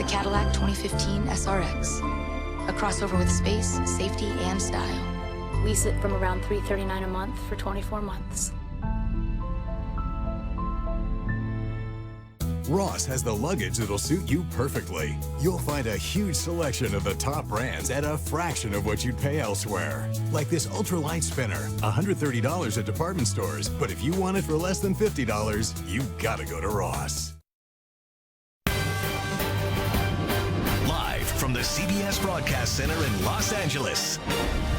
Cadillac 2015 SRX. A crossover with space, safety, and style. Lease it from around $339 a month for 24 months. Ross has the luggage that'll suit you perfectly. You'll find a huge selection of the top brands at a fraction of what you'd pay elsewhere. Like this ultralight spinner, $130 at department stores. But if you want it for less than $50, you gotta go to Ross. Live from the CBS Broadcast Center in Los Angeles,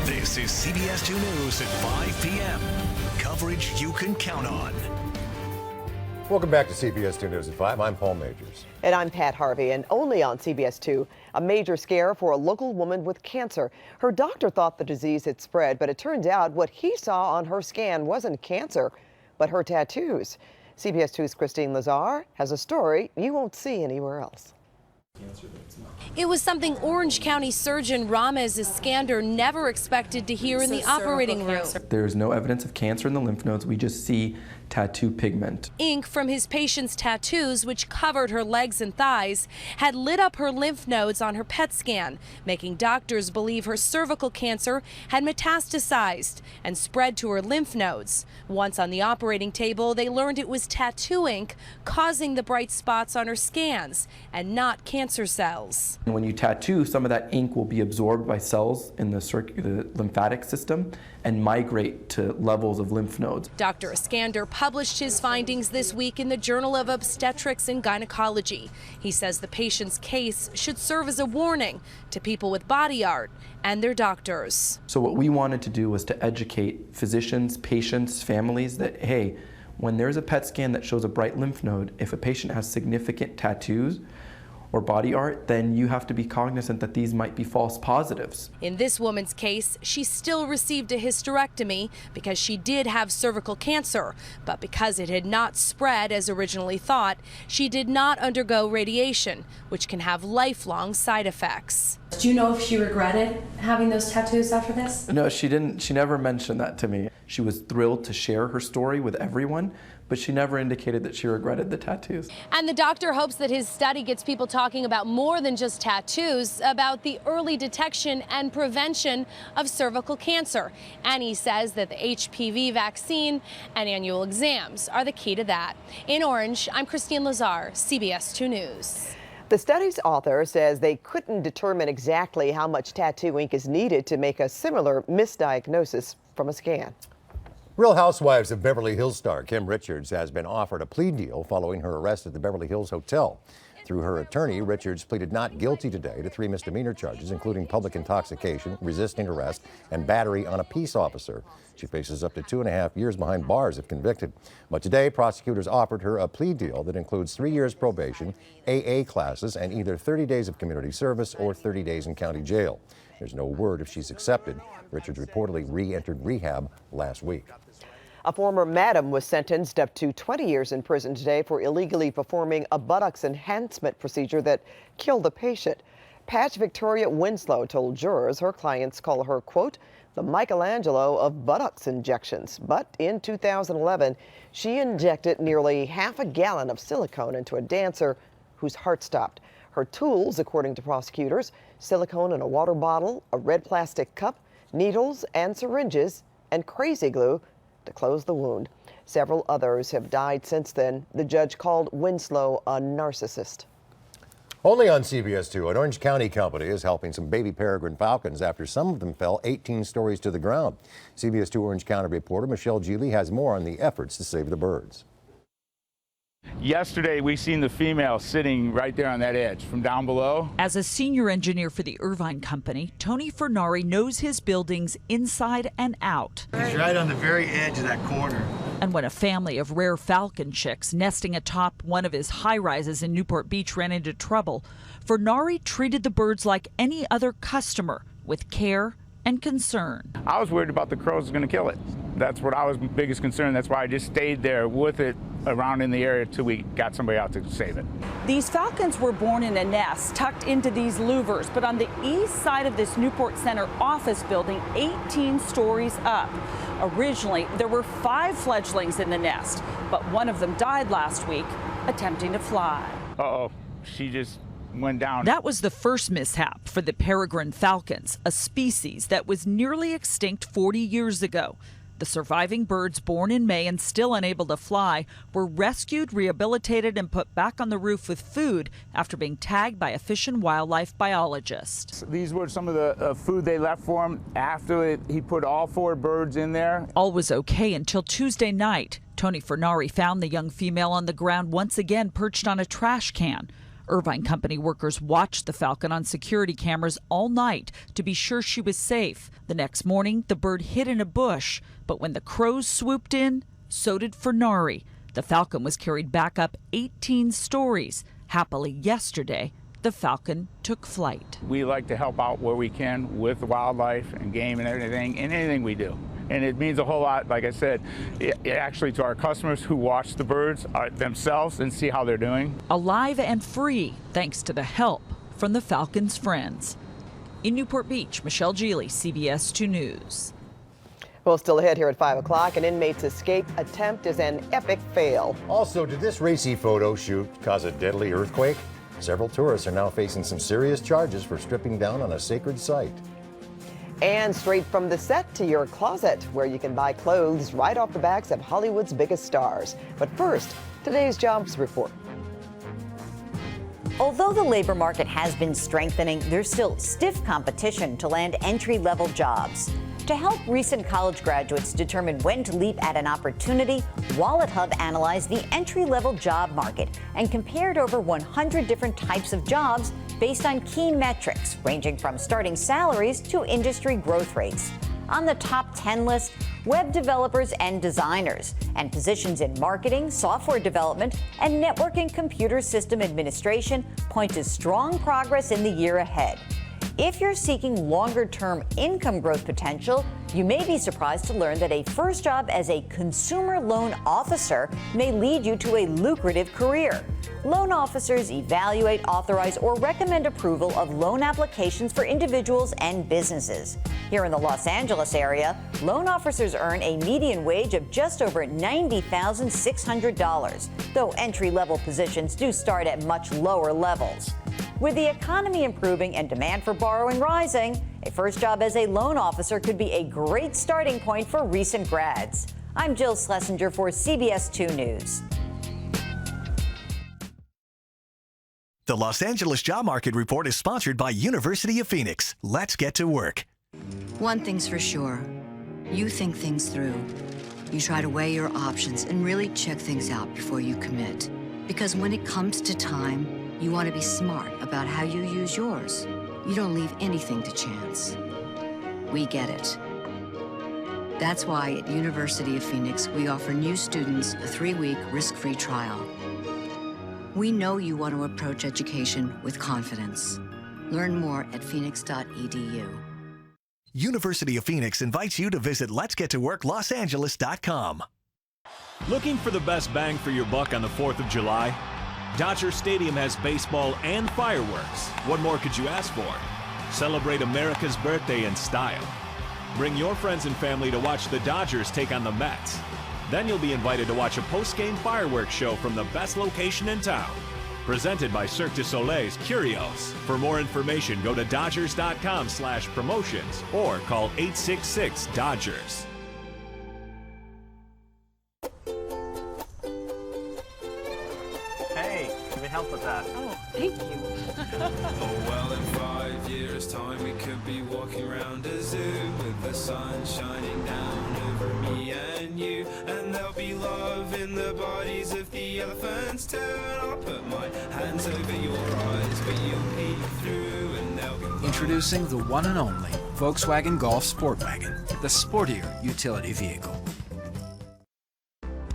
this is CBS 2 News at 5 p.m. Coverage you can count on. Welcome back to CBS 2 News at 5. I'm Paul Majors. And I'm Pat Harvey, and only on CBS 2, a major scare for a local woman with cancer. Her doctor thought the disease had spread, but it turned out what he saw on her scan wasn't cancer, but her tattoos. CBS 2's Christine Lazar has a story you won't see anywhere else. It was something Orange County surgeon Ramez Iskander never expected to hear in the operating room. There is no evidence of cancer in the lymph nodes. We just see tattoo pigment. Ink from his patient's tattoos, which covered her legs and thighs, had lit up her lymph nodes on her PET scan, making doctors believe her cervical cancer had metastasized and spread to her lymph nodes. Once on the operating table, they learned it was tattoo ink causing the bright spots on her scans and not cancer cells. And when you tattoo, some of that ink will be absorbed by cells in the lymphatic system and migrate to levels of lymph nodes. Dr. Iskander published his findings this week in the Journal of Obstetrics and Gynecology. He says the patient's case should serve as a warning to people with body art and their doctors. So what we wanted to do was to educate physicians, patients, families that, hey, when there's a PET scan that shows a bright lymph node, if a patient has significant tattoos or body art, then you have to be cognizant that these might be false positives. In this woman's case, she still received a hysterectomy because she did have cervical cancer, but because it had not spread as originally thought, she did not undergo radiation, which can have lifelong side effects. Do you know if she regretted having those tattoos after this? No, she didn't. She never mentioned that to me. She was thrilled to share her story with everyone, but she never indicated that she regretted the tattoos. And the doctor hopes that his study gets people talking about more than just tattoos, about the early detection and prevention of cervical cancer. And he says that the HPV vaccine and annual exams are the key to that. In Orange, I'm Christine Lazar, CBS 2 News. The study's author says they couldn't determine exactly how much tattoo ink is needed to make a similar misdiagnosis from a scan. Real Housewives of Beverly Hills star Kim Richards has been offered a plea deal following her arrest at the Beverly Hills Hotel. Through her attorney, Richards pleaded not guilty today to 3 misdemeanor charges, including public intoxication, resisting arrest, and battery on a peace officer. She faces up to 2.5 years behind bars if convicted. But today, prosecutors offered her a plea deal that includes 3 years probation, AA classes, and either 30 days of community service or 30 days in county jail. There's no word if she's accepted. Richards reportedly re-entered rehab last week. A former madam was sentenced up to 20 years in prison today for illegally performing a buttocks enhancement procedure that killed the patient. Patch Victoria Winslow told jurors her clients call her, quote, the Michelangelo of buttocks injections. But in 2011, she injected nearly half a gallon of silicone into a dancer whose heart stopped. Her tools, according to prosecutors, silicone in a water bottle, a red plastic cup, needles and syringes, and crazy glue to close the wound. Several others have died since then. The judge called Winslow a narcissist. Only on CBS 2, an Orange County company is helping some baby peregrine falcons after some of them fell 18 stories to the ground. CBS 2 Orange County reporter Michelle Geely has more on the efforts to save the birds. Yesterday, we seen the female sitting right there on that edge from down below. As a senior engineer for the Irvine Company, Tony Fernari knows his buildings inside and out. He's right on the very edge of that corner. And when a family of rare falcon chicks nesting atop one of his high-rises in Newport Beach ran into trouble, Fernari treated the birds like any other customer, with care and concern. I was worried about the crows going to kill it. That's what I was biggest concern. That's why I just stayed there with it around in the area till we got somebody out to save it. These falcons were born in a nest tucked into these louvers, but on the east side of this Newport Center office building, 18 stories up. Originally, there were 5 fledglings in the nest, but one of them died last week attempting to fly. Uh-oh, she just went down. That was the first mishap for the peregrine falcons, a species that was nearly extinct 40 years ago. The surviving birds, born in May and still unable to fly, were rescued, rehabilitated, and put back on the roof with food after being tagged by a fish and wildlife biologist. These were some of the food they left for him after he put all 4 birds in there. All was okay until Tuesday night. Tony Fernari found the young female on the ground once again perched on a trash can. Irvine Company workers watched the falcon on security cameras all night to be sure she was safe. The next morning, the bird hid in a bush, but when the crows swooped in, so did Fernari. The falcon was carried back up 18 stories. Happily, yesterday, the falcon took flight. We like to help out where we can with wildlife and game and everything, and anything we do. And it means a whole lot, like I said, actually to our customers who watch the birds themselves and see how they're doing. Alive and free, thanks to the help from the falcon's friends. In Newport Beach, Michelle Geely, CBS 2 News. Well, still ahead here at 5 o'clock, an inmate's escape attempt is an epic fail. Also, did this racy photo shoot cause a deadly earthquake? Several tourists are now facing some serious charges for stripping down on a sacred site. And straight from the set to your closet, where you can buy clothes right off the backs of Hollywood's biggest stars. But first, today's jobs report. Although the labor market has been strengthening, there's still stiff competition to land entry-level jobs. To help recent college graduates determine when to leap at an opportunity, Wallet Hub analyzed the entry-level job market and compared over 100 different types of jobs based on key metrics ranging from starting salaries to industry growth rates. On the top 10 list, web developers and designers, and positions in marketing, software development, and networking computer system administration point to strong progress in the year ahead. If you're seeking longer-term income growth potential, you may be surprised to learn that a first job as a consumer loan officer may lead you to a lucrative career. Loan officers evaluate, authorize, or recommend approval of loan applications for individuals and businesses. Here in the Los Angeles area, loan officers earn a median wage of just over $90,600, though entry-level positions do start at much lower levels. With the economy improving and demand for borrowing rising, a first job as a loan officer could be a great starting point for recent grads. I'm Jill Schlesinger for CBS 2 News. The Los Angeles Job Market Report is sponsored by University of Phoenix. Let's get to work. One thing's for sure. You think things through. You try to weigh your options and really check things out before you commit. Because when it comes to time, you want to be smart about how you use yours. You don't leave anything to chance. We get it. That's why at University of Phoenix, we offer new students a 3-week risk-free trial. We know you want to approach education with confidence. Learn more at phoenix.edu. University of Phoenix invites you to visit letsgettoworklosangeles.com. Looking for the best bang for your buck on the 4th of July? Dodger Stadium has baseball and fireworks. What more could you ask for? Celebrate America's birthday in style. Bring your friends and family to watch the Dodgers take on the Mets. Then you'll be invited to watch a post-game fireworks show from the best location in town. Presented by Cirque du Soleil's Curios. For more information, go to Dodgers.com/promotions or call 866-DODGERS. Hey, can we help with that? Oh, thank you. Oh, well, in 5 years' time, we could be walking around a zoo with the sun shining down over me and you. And there'll be love in the bodies of the elephants too. And I'll put my hands over your eyes, but you'll peek through and there'll be love. Introducing the one and only Volkswagen Golf Sport Wagon, the sportier utility vehicle.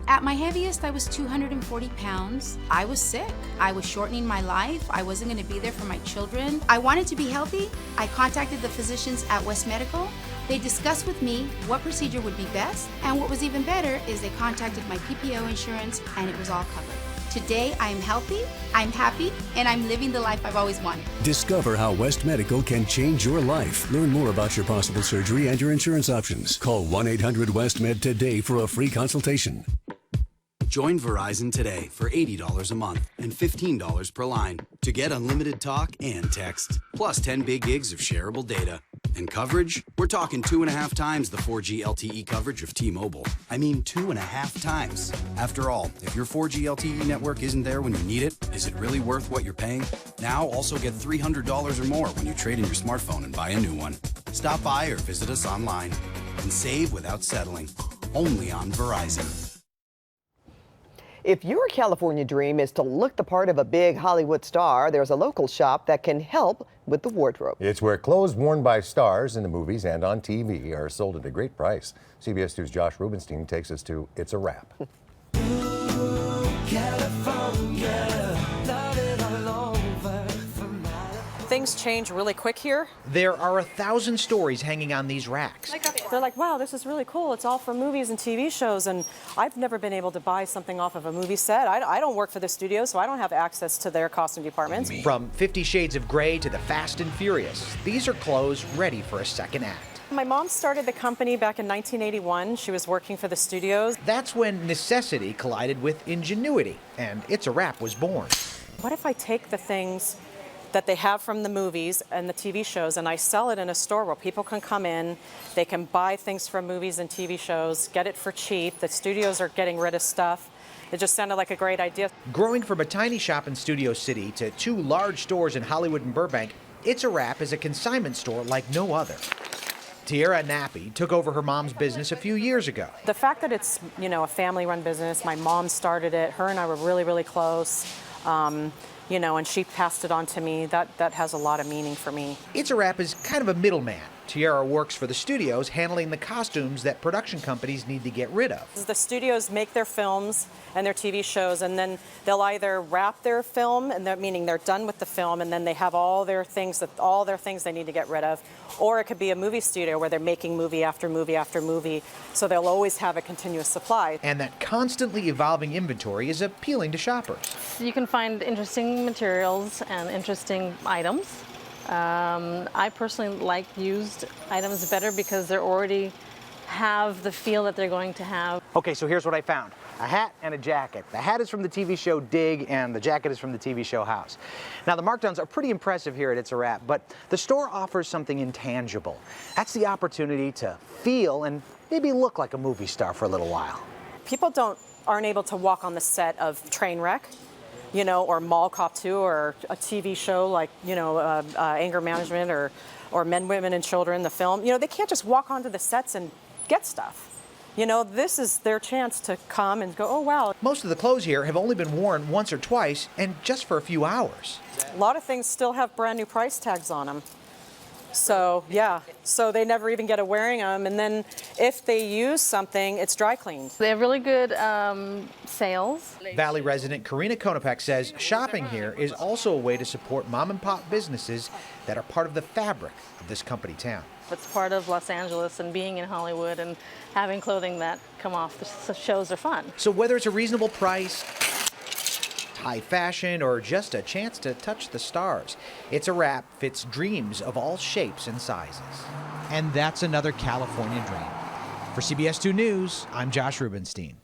At my heaviest, I was 240 pounds. I was sick. I was shortening my life. I wasn't going to be there for my children. I wanted to be healthy. I contacted the physicians at West Medical. They discussed with me what procedure would be best, and what was even better is they contacted my PPO insurance, and it was all covered. Today, I am healthy, I'm happy, and I'm living the life I've always wanted. Discover how West Medical can change your life. Learn more about your possible surgery and your insurance options. Call 1-800-WEST-MED today for a free consultation. Join Verizon today for $80 a month and $15 per line to get unlimited talk and text, plus 10 big gigs of shareable data. And coverage? We're talking 2.5 times the 4G LTE coverage of T-Mobile. I mean 2.5 times. After all, if your 4G LTE network isn't there when you need it, is it really worth what you're paying? Now also get $300 or more when you trade in your smartphone and buy a new one. Stop by or visit us online and save without settling. Only on Verizon. If your California dream is to look the part of a big Hollywood star, there's a local shop that can help with the wardrobe. It's where clothes worn by stars in the movies and on TV are sold at a great price. CBS 2's Josh Rubenstein takes us to It's a Wrap. Things change really quick here. There are 1,000 stories hanging on these racks. They're like, wow, this is really cool. It's all for movies and TV shows, and I've never been able to buy something off of a movie set. I don't work for the studio, so I don't have access to their costume departments. From 50 Shades of Grey to the Fast and Furious, these are clothes ready for a second act. My mom started the company back in 1981. She was working for the studios. That's when necessity collided with ingenuity, and It's a Wrap was born. What if I take the things that they have from the movies and the TV shows, and I sell it in a store where people can come in, they can buy things from movies and TV shows, get it for cheap. The studios are getting rid of stuff. It just sounded like a great idea. Growing from a tiny shop in Studio City to 2 large stores in Hollywood and Burbank, It's a Wrap is a consignment store like no other. Tiara Nappi took over her mom's business a few years ago. The fact that it's, a family-run business, my mom started it, her and I were really, really close. And she passed it on to me. That has a lot of meaning for me. It's a Wrap is kind of a middleman. Tiara works for the studios, handling the costumes that production companies need to get rid of. The studios make their films and their TV shows, and then they'll either wrap their film, and meaning they're done with the film, and then they have all their things they need to get rid of, or it could be a movie studio where they're making movie after movie after movie, so they'll always have a continuous supply. And that constantly evolving inventory is appealing to shoppers. You can find interesting materials and interesting items. I personally like used items better because they already have the feel that they're going to have. Okay, so here's what I found. A hat and a jacket. The hat is from the TV show Dig, and the jacket is from the TV show House. Now, the markdowns are pretty impressive here at It's a Wrap, but the store offers something intangible. That's the opportunity to feel and maybe look like a movie star for a little while. People aren't able to walk on the set of Trainwreck, or Mall Cop 2, or a TV show like, Anger Management or Men, Women, and Children, the film. They can't just walk onto the sets and get stuff. This is their chance to come and go, oh, wow. Most of the clothes here have only been worn once or twice, and just for a few hours. A lot of things still have brand new price tags on them. So, yeah, so they never even get a wearing them. And then if they use something, it's dry cleaned. They have really good sales. Valley resident Karina Konopek says shopping here is also a way to support mom and pop businesses that are part of the fabric of this company town. It's part of Los Angeles, and being in Hollywood and having clothing that come off the shows are fun. So whether it's a reasonable price, high fashion, or just a chance to touch the stars, It's a Wrap fits dreams of all shapes and sizes. And that's another California dream. For CBS 2 News, I'm Josh Rubenstein.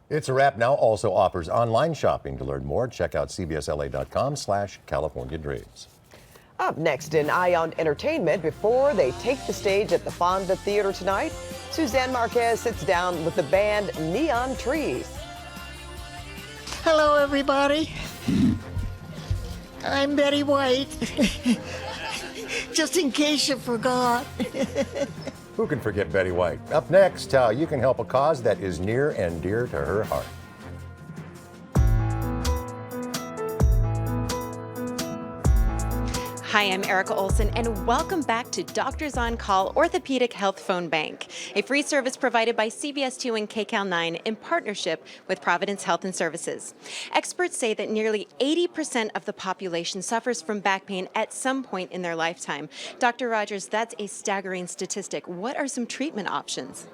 It's a Wrap now also offers online shopping. To learn more, check out cbsla.com/California Dreams. Up next in Eye on Entertainment, before they take the stage at the Fonda Theater tonight, Suzanne Marquez sits down with the band Neon Trees. Hello, everybody. I'm Betty White. Just in case you forgot. Who can forget Betty White? Up next, how you can help a cause that is near and dear to her heart. Hi, I'm Erica Olson, and welcome back to Doctors on Call Orthopedic Health Phone Bank, a free service provided by CBS 2 and KCAL 9 in partnership with Providence Health and Services. Experts say that nearly 80% of the population suffers from back pain at some point in their lifetime. Dr. Rogers, that's a staggering statistic. What are some treatment options?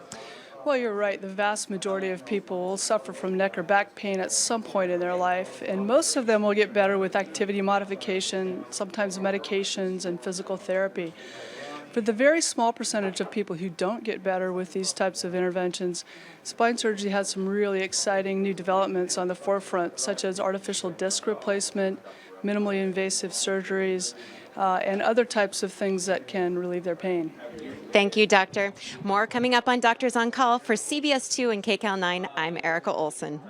Well, you're right. The vast majority of people will suffer from neck or back pain at some point in their life, and most of them will get better with activity modification, sometimes medications and physical therapy. For the very small percentage of people who don't get better with these types of interventions, spine surgery has some really exciting new developments on the forefront, such as artificial disc replacement, minimally invasive surgeries, and other types of things that can relieve their pain. Thank you, Doctor. More coming up on Doctors on Call. For CBS 2 and KCAL 9, I'm Erica Olson.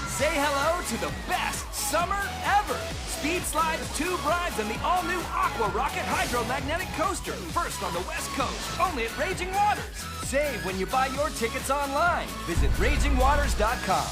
Say hello to the best summer ever. Speed slides, tube rides, and the all-new Aqua Rocket Hydromagnetic Coaster. First on the West Coast, only at Raging Waters. Save when you buy your tickets online. Visit RagingWaters.com.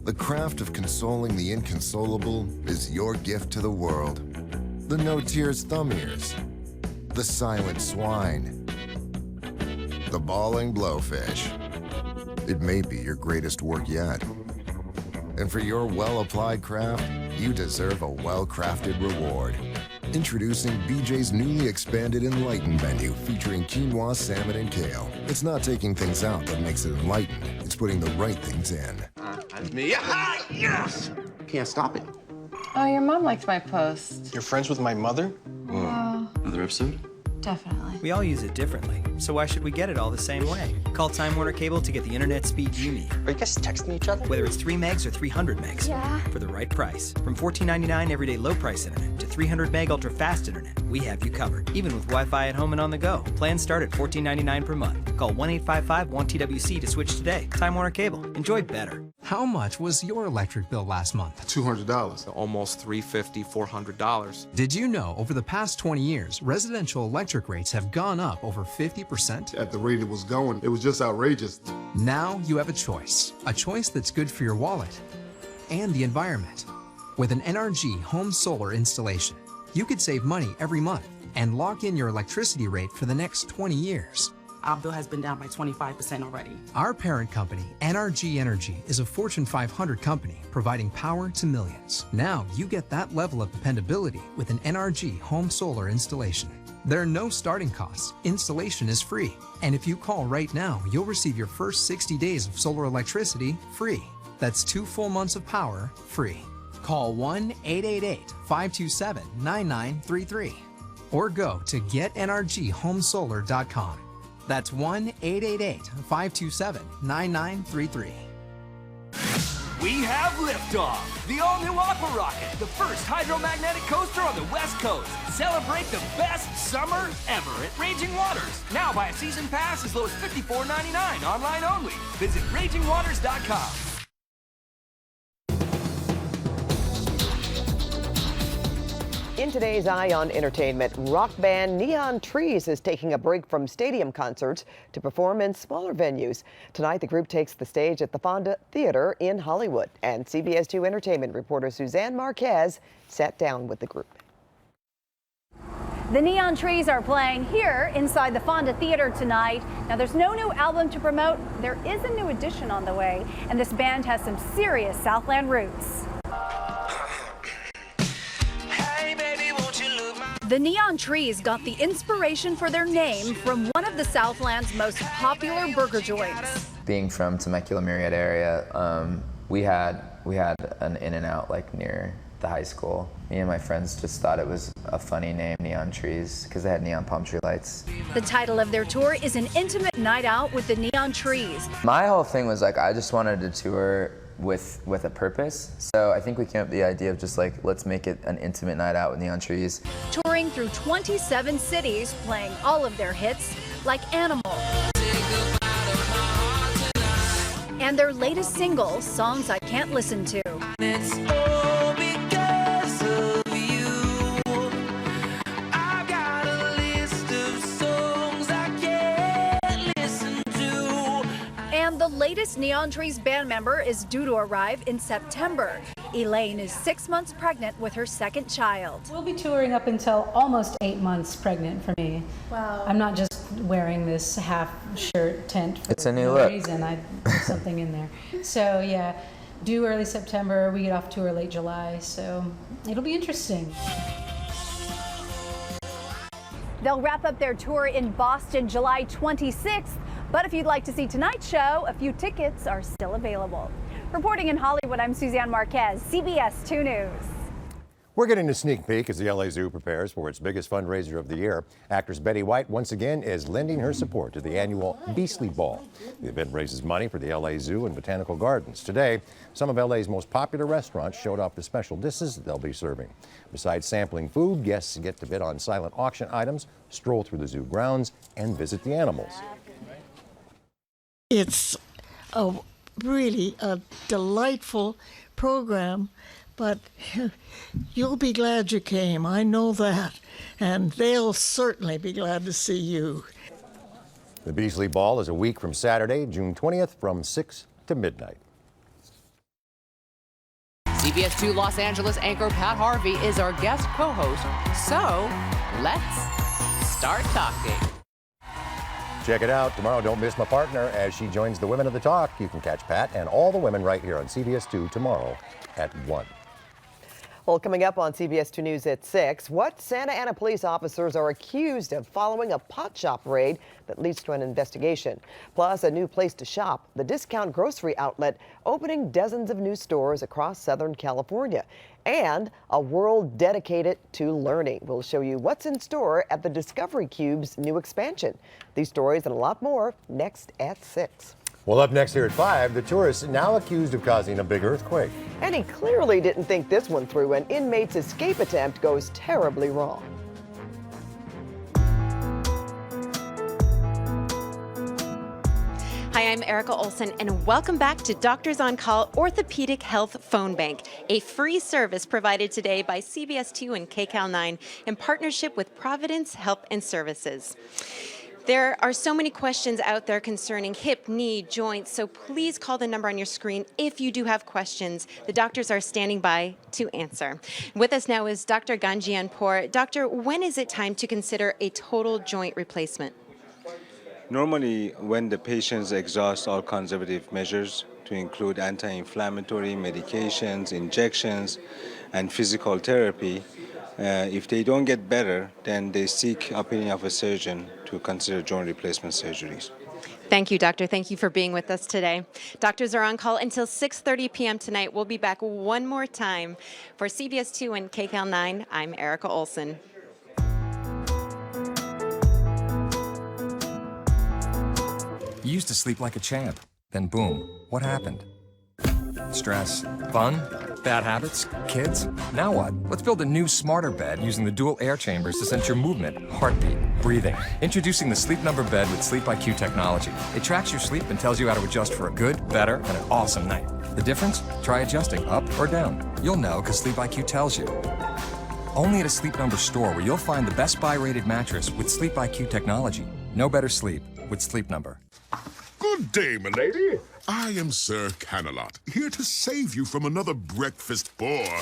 The craft of consoling the inconsolable is your gift to the world. The no tears thumb ears, the silent swine, the bawling blowfish. It may be your greatest work yet. And for your well-applied craft, you deserve a well-crafted reward. Introducing BJ's newly expanded Enlightened menu featuring quinoa, salmon, and kale. It's not taking things out that makes it enlightened. It's putting the right things in. That's me. Ah, yes! Can't stop it. Oh, your mom liked my post. You're friends with my mother? Another episode? Definitely. We all use it differently, so why should we get it all the same way? Call Time Warner Cable to get the internet speed you need. Are you guys texting each other? Whether it's 3 megs or 300 megs. Yeah. For the right price. From $14.99 everyday low price internet to 300 meg ultra fast internet, we have you covered. Even with Wi-Fi at home and on the go. Plans start at $14.99 per month. Call 1-855-1TWC to switch today. Time Warner Cable. Enjoy better. How much was your electric bill last month? $200. Almost $350, $400. Did you know over the past 20 years, residential electric rates have gone up over 50%? At the rate it was going, it was just outrageous. Now you have a choice that's good for your wallet and the environment. With an NRG home solar installation, you could save money every month and lock in your electricity rate for the next 20 years. Our bill has been down by 25% already. Our parent company, NRG Energy, is a Fortune 500 company providing power to millions. Now you get that level of dependability with an NRG home solar installation. There are no starting costs. Installation is free. And if you call right now, you'll receive your first 60 days of solar electricity free. That's 2 full months of power free. Call 1-888-527-9933 or go to getnrghomesolar.com. That's 1-888-527-9933. We have liftoff. The all-new Aqua Rocket, the first hydromagnetic coaster on the West Coast. Celebrate the best summer ever at Raging Waters. Now buy a season pass as low as $54.99 online only. Visit RagingWaters.com. In today's Eye on Entertainment, rock band Neon Trees is taking a break from stadium concerts to perform in smaller venues. Tonight, the group takes the stage at the Fonda Theater in Hollywood. And CBS 2 Entertainment reporter Suzanne Marquez sat down with the group. The Neon Trees are playing here inside the Fonda Theater tonight. Now, there's no new album to promote. There is a new edition on the way, and this band has some serious Southland roots. The Neon Trees got the inspiration for their name from one of the Southland's most popular burger joints. Being from Temecula, Murrieta area, we had an In-N-Out like near the high school. Me and my friends just thought it was a funny name, Neon Trees, because they had neon palm tree lights. The title of their tour is an intimate night out with the Neon Trees. My whole thing was like, I just wanted to tour with a purpose. So I think we came up with the idea of just like, let's make it an intimate night out with Neon Trees. Touring through 27 cities, playing all of their hits like Animal. And their latest single, Songs I Can't Listen to. It's all because of you. I've got a list of songs I can't listen to. And the latest Neon Trees band member is due to arrive in September. Elaine is 6 months pregnant with her second child. We'll be touring up until almost 8 months pregnant for me. Wow. I'm not just wearing this half shirt tent for It's a new no look. reason. I put something in there. So yeah, due early September. We get off tour late July, so it'll be interesting. They'll wrap up their tour in Boston July 26th, but if you'd like to see tonight's show, a few tickets are still available. Reporting in Hollywood, I'm Suzanne Marquez, CBS 2 News. We're getting a sneak peek as the LA Zoo prepares for its biggest fundraiser of the year. Actress Betty White once again is lending her support to the annual Beastly Ball. The event raises money for the LA Zoo and Botanical Gardens. Today, some of LA's most popular restaurants showed off the special dishes they'll be serving. Besides sampling food, guests get to bid on silent auction items, stroll through the zoo grounds, and visit the animals. It's really a delightful program, but you'll be glad you came. I know that, and they'll certainly be glad to see you. The Beastly Ball is a week from Saturday, June 20th, from 6 to midnight. CBS 2 Los Angeles anchor Pat Harvey is our guest co-host, so let's start talking. Check it out. Tomorrow, don't miss my partner as she joins the Women of the Talk. You can catch Pat and all the women right here on CBS 2 tomorrow at 1. Well, coming up on CBS 2 News at 6, what Santa Ana police officers are accused of following a pot shop raid that leads to an investigation. Plus, a new place to shop, the discount grocery outlet opening dozens of new stores across Southern California. And a world dedicated to learning. We'll show you what's in store at the Discovery Cube's new expansion. These stories and a lot more next at 6. Well, up next here at 5, the tourist now accused of causing a big earthquake. And he clearly didn't think this one through. An inmate's escape attempt goes terribly wrong. Hi, I'm Erica Olson, and welcome back to Doctors on Call Orthopedic Health Phone Bank, a free service provided today by CBS 2 and KCAL 9 in partnership with Providence Health and Services. There are so many questions out there concerning hip, knee, joints, so please call the number on your screen if you do have questions. The doctors are standing by to answer. With us now is Dr. Ganjianpour. Doctor, when is it time to consider a total joint replacement? Normally, when the patients exhaust all conservative measures to include anti-inflammatory medications, injections, and physical therapy, if they don't get better, then they seek opinion of a surgeon to consider joint replacement surgeries. Thank you, doctor. Thank you for being with us today. Doctors are on call until 6:30 p.m. tonight. We'll be back one more time. For CBS 2 and KCAL 9, I'm Erica Olson. You used to sleep like a champ. Then boom, what happened? Stress, fun, bad habits, kids? Now what? Let's build a new, smarter bed using the dual air chambers to sense your movement, heartbeat, breathing. Introducing the Sleep Number bed with Sleep IQ technology. It tracks your sleep and tells you how to adjust for a good, better, and an awesome night. The difference? Try adjusting up or down. You'll know because Sleep IQ tells you. Only at a Sleep Number store where you'll find the Best Buy rated mattress with Sleep IQ technology. No better sleep with Sleep Number. Good day, milady. I am Sir Canalot, here to save you from another breakfast bore.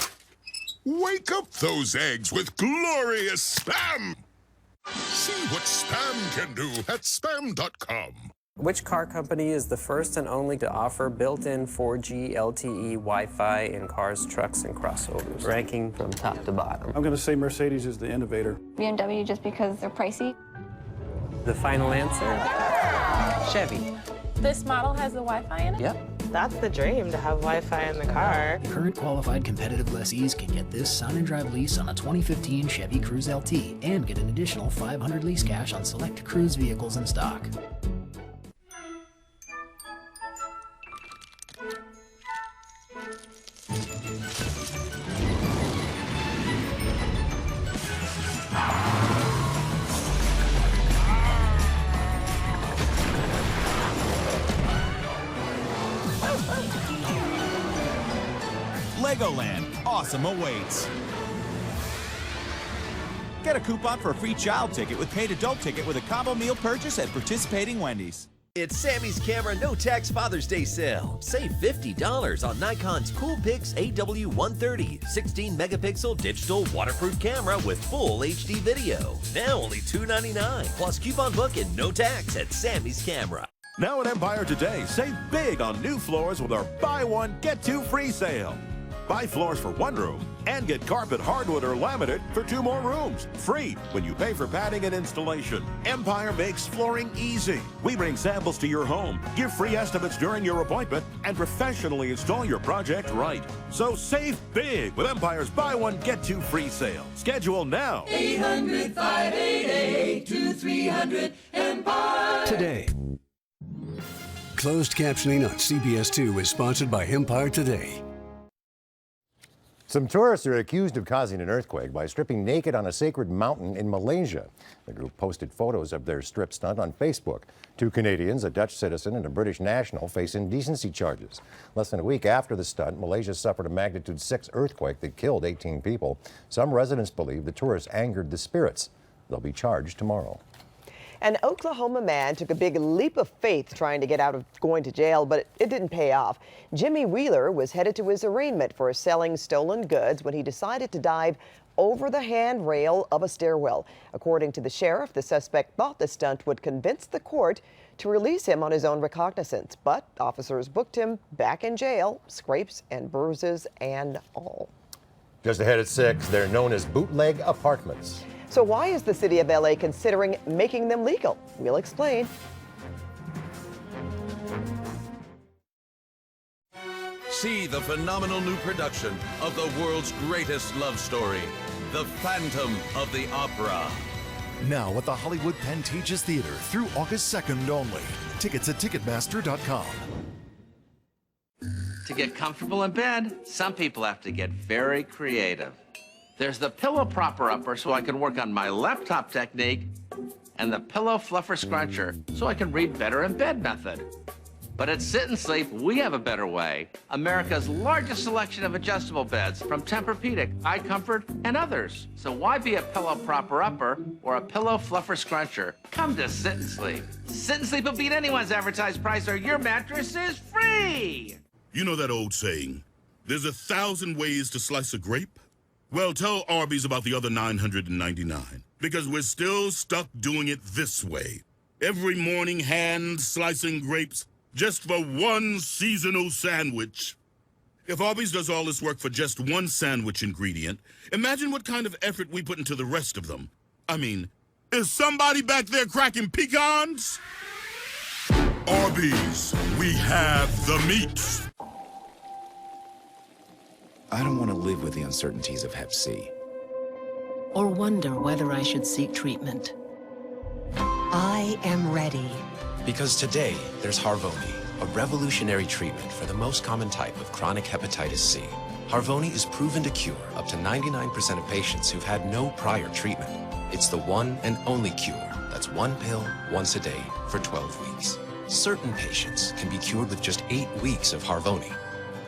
Wake up those eggs with glorious Spam! See what Spam can do at Spam.com. Which car company is the first and only to offer built-in 4G LTE Wi-Fi in cars, trucks, and crossovers? Ranking from top to bottom. I'm going to say Mercedes is the innovator. BMW just because they're pricey. The final answer? Chevy. This model has the Wi-Fi in it? Yep. That's the dream, to have Wi-Fi in the car. Current qualified competitive lessees can get this Sign and Drive lease on a 2015 Chevy Cruze LT and get an additional $500 lease cash on select Cruze vehicles in stock. Legoland, awesome awaits. Get a coupon for a free child ticket with paid adult ticket with a combo meal purchase at participating Wendy's. It's Sammy's Camera No Tax Father's Day Sale. Save $50 on Nikon's Coolpix AW130 16 megapixel digital waterproof camera with full HD video. Now only $2.99 plus coupon book and no tax at Sammy's Camera. Now at Empire Today, save big on new floors with our buy one, get two free sale. Buy floors for one room and get carpet, hardwood, or laminate for 2 more rooms. Free when you pay for padding and installation. Empire makes flooring easy. We bring samples to your home, give free estimates during your appointment, and professionally install your project right. So save big with Empire's buy one, get two free sale. Schedule now. 800-588-2300 Empire. Today. Closed captioning on CBS 2 is sponsored by Empire Today. Some tourists are accused of causing an earthquake by stripping naked on a sacred mountain in Malaysia. The group posted photos of their strip stunt on Facebook. 2 Canadians, a Dutch citizen and a British national, face indecency charges. Less than a week after the stunt, Malaysia suffered a magnitude 6 earthquake that killed 18 people. Some residents believe the tourists angered the spirits. They'll be charged tomorrow. An Oklahoma man took a big leap of faith trying to get out of going to jail, but it didn't pay off. Jimmy Wheeler was headed to his arraignment for selling stolen goods when he decided to dive over the handrail of a stairwell. According to the sheriff, the suspect thought the stunt would convince the court to release him on his own recognizance, but officers booked him back in jail, scrapes and bruises and all. Just ahead at 6, they're known as bootleg apartments. So why is the city of LA considering making them legal? We'll explain. See the phenomenal new production of the world's greatest love story, The Phantom of the Opera. Now at the Hollywood Pantages Theater through August 2nd only. Tickets at Ticketmaster.com. To get comfortable in bed, some people have to get very creative. There's the pillow propper upper so I can work on my laptop technique, and the pillow fluffer scruncher so I can read better in bed method. But at Sit and Sleep, we have a better way. America's largest selection of adjustable beds from Orthopedic, iComfort, and others. So why be a pillow propper upper or a pillow fluffer scruncher? Come to Sit and Sleep. Sit and Sleep will beat anyone's advertised price or your mattress is free. You know that old saying, there's 1,000 ways to slice a grape? Well, tell Arby's about the other 999, because we're still stuck doing it this way. Every morning, hand slicing grapes just for one seasonal sandwich. If Arby's does all this work for just one sandwich ingredient, imagine what kind of effort we put into the rest of them. I mean, is somebody back there cracking pecans? Arby's, we have the meat. I don't want to live with the uncertainties of Hep C. Or wonder whether I should seek treatment. I am ready. Because today, there's Harvoni, a revolutionary treatment for the most common type of chronic hepatitis C. Harvoni is proven to cure up to 99% of patients who've had no prior treatment. It's the one and only cure that's 1 pill once a day for 12 weeks. Certain patients can be cured with just 8 weeks of Harvoni.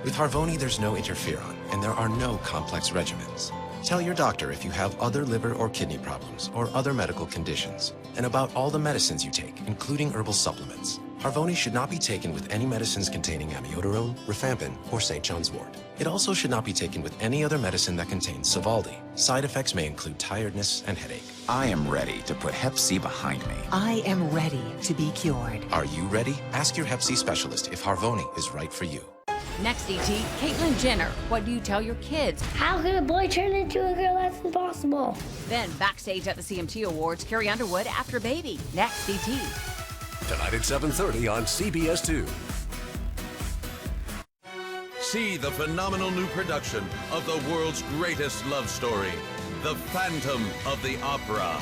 With Harvoni, there's no interferon, and there are no complex regimens. Tell your doctor if you have other liver or kidney problems or other medical conditions, and about all the medicines you take, including herbal supplements. Harvoni should not be taken with any medicines containing amiodarone, rifampin, or St. John's wort. It also should not be taken with any other medicine that contains Sovaldi. Side effects may include tiredness and headache. I am ready to put Hep C behind me. I am ready to be cured. Are you ready? Ask your Hep C specialist if Harvoni is right for you. Next, ET, Caitlyn Jenner. What do you tell your kids? How could a boy turn into a girl? That's impossible. Then, backstage at the CMT Awards, Carrie Underwood after baby. Next, ET. Tonight at 7:30 on CBS 2. See the phenomenal new production of the world's greatest love story, The Phantom of the Opera.